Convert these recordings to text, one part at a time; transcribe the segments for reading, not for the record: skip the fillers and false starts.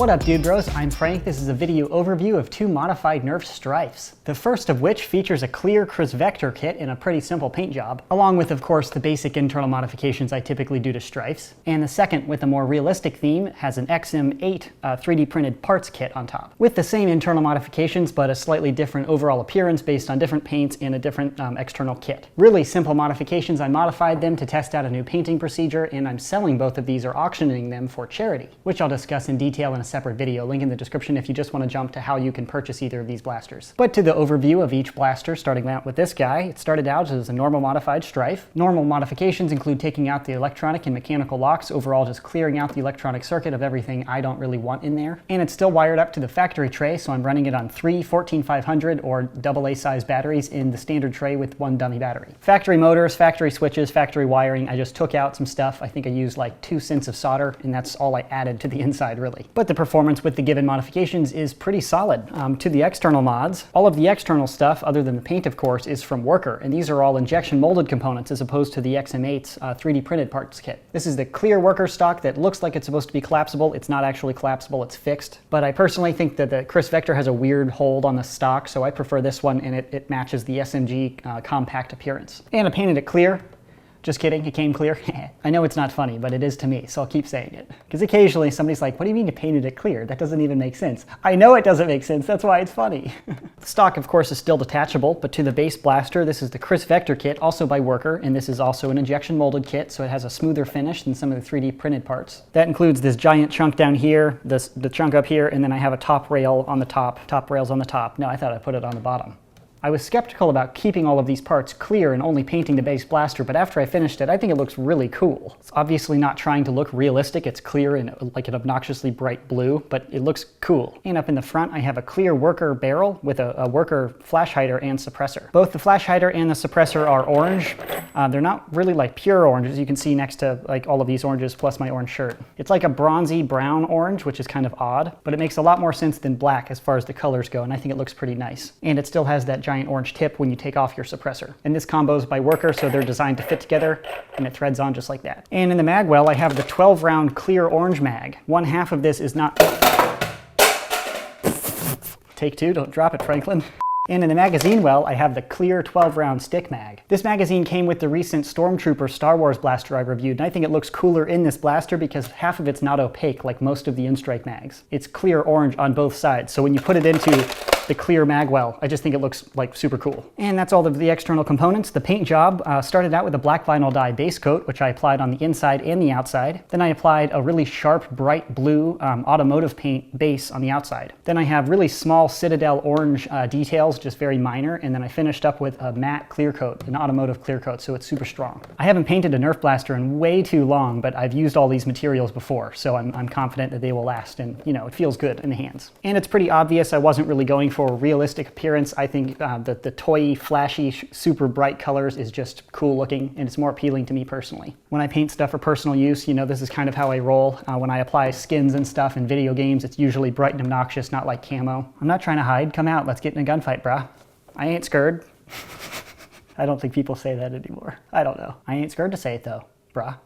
What up, dude bros? I'm Frank. This is a video overview of two modified Nerf Stryfes. The first of which features a clear KRISS vector kit in a pretty simple paint job, along with, of course, the basic internal modifications I typically do to Stryfes. And the second, with a more realistic theme, has an XM8 3D printed parts kit on top, with the same internal modifications, but a slightly different overall appearance based on different paints and a different external kit. Really simple modifications. I modified them to test out a new painting procedure, and I'm selling both of these or auctioning them for charity, which I'll discuss in detail in a separate video, link in the description if you just want to jump to how you can purchase either of these blasters. But to the overview of each blaster, starting out with this guy. It started out as a normal modified Stryfe. Normal modifications include taking out the electronic and mechanical locks, overall just clearing out the electronic circuit of everything I don't really want in there. And it's still wired up to the factory tray, so I'm running it on 3 14500 or AA size batteries in the standard tray with one dummy battery. Factory motors, factory switches, factory wiring. I just took out some stuff. I think I used like 2 cents of solder, and that's all I added to the inside really. But the performance with the given modifications is pretty solid. To the external mods, all of the external stuff, other than the paint of course, is from Worker, and these are all injection molded components as opposed to the XM8's 3D printed parts kit. This is the clear Worker stock that looks like it's supposed to be collapsible. It's not actually collapsible, it's fixed. But I personally think that the KRISS Vector has a weird hold on the stock, so I prefer this one, and it matches the SMG compact appearance. And I painted it clear. Just kidding, it came clear. I know it's not funny, but it is to me, so I'll keep saying it. Because occasionally somebody's like, what do you mean you painted it clear? That doesn't even make sense. I know it doesn't make sense, that's why it's funny. The stock, of course, is still detachable, but to the base blaster, this is the KRISS Vector kit, also by Worker, and this is also an injection molded kit, so it has a smoother finish than some of the 3D printed parts. That includes this giant chunk down here, the chunk up here, and then I have a top rail on the top rails on the top. No, I thought I put it on the bottom. I was skeptical about keeping all of these parts clear and only painting the base blaster, but after I finished it, I think it looks really cool. It's obviously not trying to look realistic. It's clear and like an obnoxiously bright blue, but it looks cool. And up in the front, I have a clear Worker barrel with a Worker flash hider and suppressor. Both the flash hider and the suppressor are orange. They're not really like pure orange, as you can see next to like all of these oranges plus my orange shirt. It's like a bronzy brown orange, which is kind of odd, but it makes a lot more sense than black as far as the colors go, and I think it looks pretty nice. And it still has that giant orange tip when you take off your suppressor. And this combo is by Worker, so they're designed to fit together, and it threads on just like that. And in the mag well, I have the 12 round clear orange mag. One half of this is not... Take two, don't drop it, Franklin. And in the magazine well, I have the clear 12 round stick mag. This magazine came with the recent Stormtrooper Star Wars blaster I reviewed, and I think it looks cooler in this blaster because half of it's not opaque like most of the Instrike mags. It's clear orange on both sides, so when you put it into the clear mag well, I just think it looks like super cool. And that's all of the external components. The paint job started out with a black vinyl dye base coat, which I applied on the inside and the outside. Then I applied a really sharp, bright blue automotive paint base on the outside. Then I have really small Citadel orange details, just very minor, and then I finished up with a matte clear coat, an automotive clear coat, so it's super strong. I haven't painted a Nerf blaster in way too long, but I've used all these materials before, so I'm confident that they will last, and you know, it feels good in the hands. And it's pretty obvious I wasn't really going for a realistic appearance. I think that the toy, flashy, super bright colors is just cool looking, and it's more appealing to me personally. When I paint stuff for personal use, you know, this is kind of how I roll. When I apply skins and stuff in video games, it's usually bright and obnoxious, not like camo. I'm not trying to hide. Come out, let's get in a gunfight, brah. I ain't scared. I don't think people say that anymore. I don't know. I ain't scared to say it though, brah.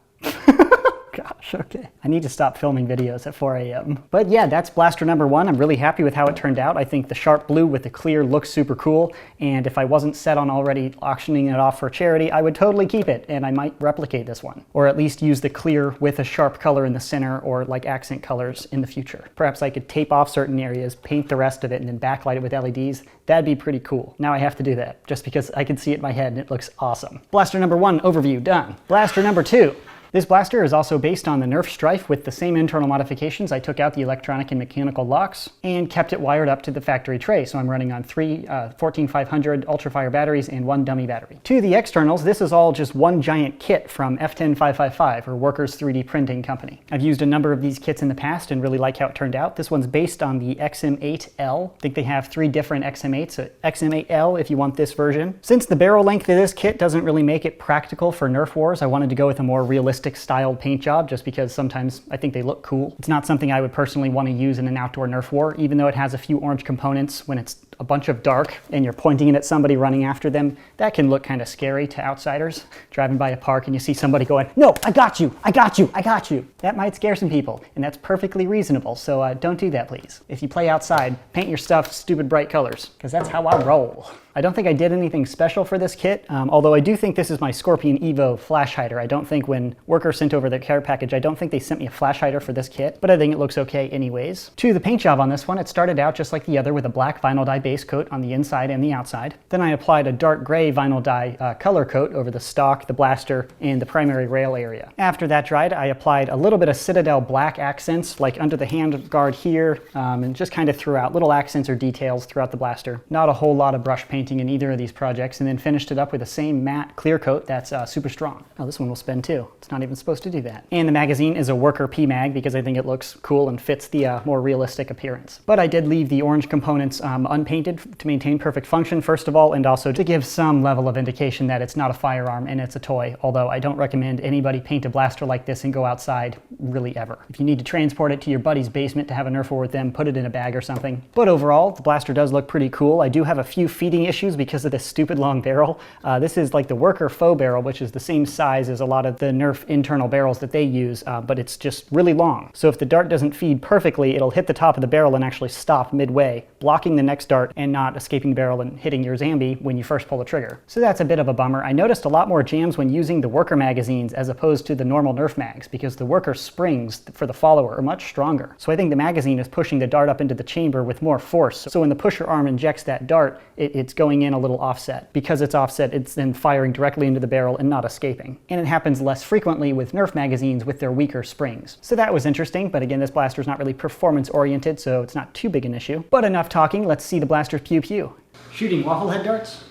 Gosh, okay. I need to stop filming videos at 4 a.m. But yeah, that's blaster number one. I'm really happy with how it turned out. I think the sharp blue with the clear looks super cool, and if I wasn't set on already auctioning it off for charity, I would totally keep it, and I might replicate this one. Or at least use the clear with a sharp color in the center or like accent colors in the future. Perhaps I could tape off certain areas, paint the rest of it, and then backlight it with LEDs. That'd be pretty cool. Now I have to do that, just because I can see it in my head and it looks awesome. Blaster number one overview, done. Blaster number two. This blaster is also based on the Nerf Stryfe with the same internal modifications. I took out the electronic and mechanical locks and kept it wired up to the factory tray. So I'm running on 3 14500 ultrafire batteries and one dummy battery. To the externals, this is all just one giant kit from F10555, or Worker's 3D printing company. I've used a number of these kits in the past and really like how it turned out. This one's based on the XM8L. I think they have 3 different XM8s, so XM8L if you want this version. Since the barrel length of this kit doesn't really make it practical for Nerf wars, I wanted to go with a more realistic styled paint job just because sometimes I think they look cool. It's not something I would personally want to use in an outdoor Nerf war, even though it has a few orange components when it's a bunch of dark and you're pointing it at somebody running after them, that can look kind of scary to outsiders. Driving by a park and you see somebody going, "No, I got you, I got you, I got you." That might scare some people, and that's perfectly reasonable, so don't do that, please. If you play outside, paint your stuff stupid bright colors, because that's how I roll. I don't think I did anything special for this kit, although I do think this is my Scorpion Evo flash hider. I don't think when Worker sent over their care package, I don't think they sent me a flash hider for this kit, but I think it looks okay anyways. To the paint job on this one, it started out just like the other with a black vinyl dye base coat on the inside and the outside. Then I applied a dark gray vinyl dye color coat over the stock, the blaster, and the primary rail area. After that dried, I applied a little bit of Citadel black accents, like under the hand guard here, and just kind of throughout little accents or details throughout the blaster. Not a whole lot of brush painting in either of these projects, and then finished it up with the same matte clear coat that's super strong. Oh, this one will spin too. It's not even supposed to do that. And the magazine is a Worker P-Mag because I think it looks cool and fits the more realistic appearance. But I did leave the orange components unpainted to maintain perfect function, first of all, and also to give some level of indication that it's not a firearm and it's a toy, although I don't recommend anybody paint a blaster like this and go outside really ever. If you need to transport it to your buddy's basement to have a Nerf war with them, put it in a bag or something. But overall, the blaster does look pretty cool. I do have a few feeding issues because of this stupid long barrel. This is like the Worker faux barrel, which is the same size as a lot of the Nerf internal barrels that they use, but it's just really long. So if the dart doesn't feed perfectly, it'll hit the top of the barrel and actually stop midway, blocking the next dart and not escaping the barrel and hitting your Zambi when you first pull the trigger. So that's a bit of a bummer. I noticed a lot more jams when using the Worker magazines as opposed to the normal Nerf mags, because the Worker springs for the follower are much stronger. So I think the magazine is pushing the dart up into the chamber with more force. So when the pusher arm injects that dart, it's going in a little offset. Because it's offset, it's then firing directly into the barrel and not escaping. And it happens less frequently with Nerf magazines with their weaker springs. So that was interesting, but again, this blaster is not really performance oriented, so it's not too big an issue. But enough talking, let's see the blaster's pew pew. Shooting waffle head darts?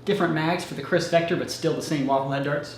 Different mags for the KRISS Vector, but still the same waffle head darts.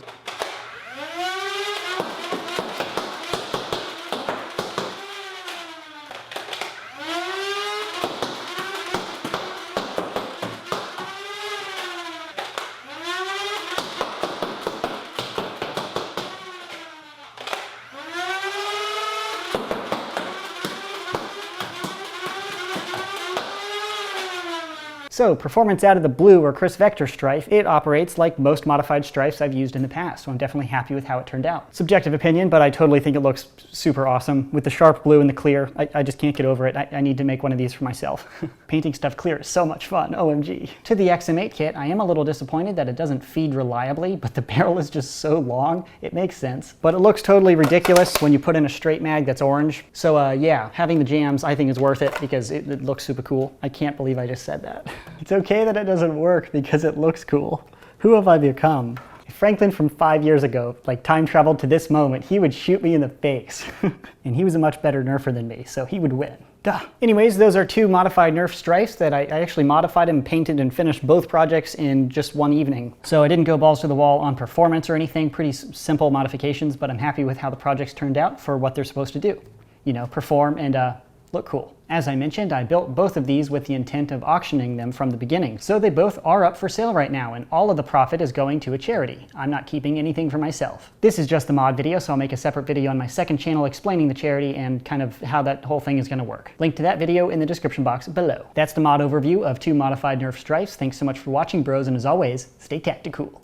So, performance out of the blue or KRISS Vector Stryfe, it operates like most modified Stryfes I've used in the past, so I'm definitely happy with how it turned out. Subjective opinion, but I totally think it looks super awesome. With the sharp blue and the clear, I just can't get over it. I need to make one of these for myself. Painting stuff clear is so much fun, OMG. To the XM8 kit, I am a little disappointed that it doesn't feed reliably, but the barrel is just so long, it makes sense. But it looks totally ridiculous when you put in a straight mag that's orange. So yeah, having the jams I think is worth it because it looks super cool. I can't believe I just said that. It's okay that it doesn't work because it looks cool. Who have I become? If Franklin from 5 years ago, like time traveled to this moment, he would shoot me in the face. And he was a much better Nerfer than me, so he would win. Duh. Anyways, those are two modified Nerf Stryfes that I actually modified and painted and finished both projects in just one evening. So I didn't go balls to the wall on performance or anything, pretty simple modifications, but I'm happy with how the projects turned out for what they're supposed to do. You know, perform and look cool. As I mentioned, I built both of these with the intent of auctioning them from the beginning. So they both are up for sale right now, and all of the profit is going to a charity. I'm not keeping anything for myself. This is just the mod video, so I'll make a separate video on my second channel explaining the charity and kind of how that whole thing is going to work. Link to that video in the description box below. That's the mod overview of two modified Nerf Stryfes. Thanks so much for watching, bros, and as always, stay tactical.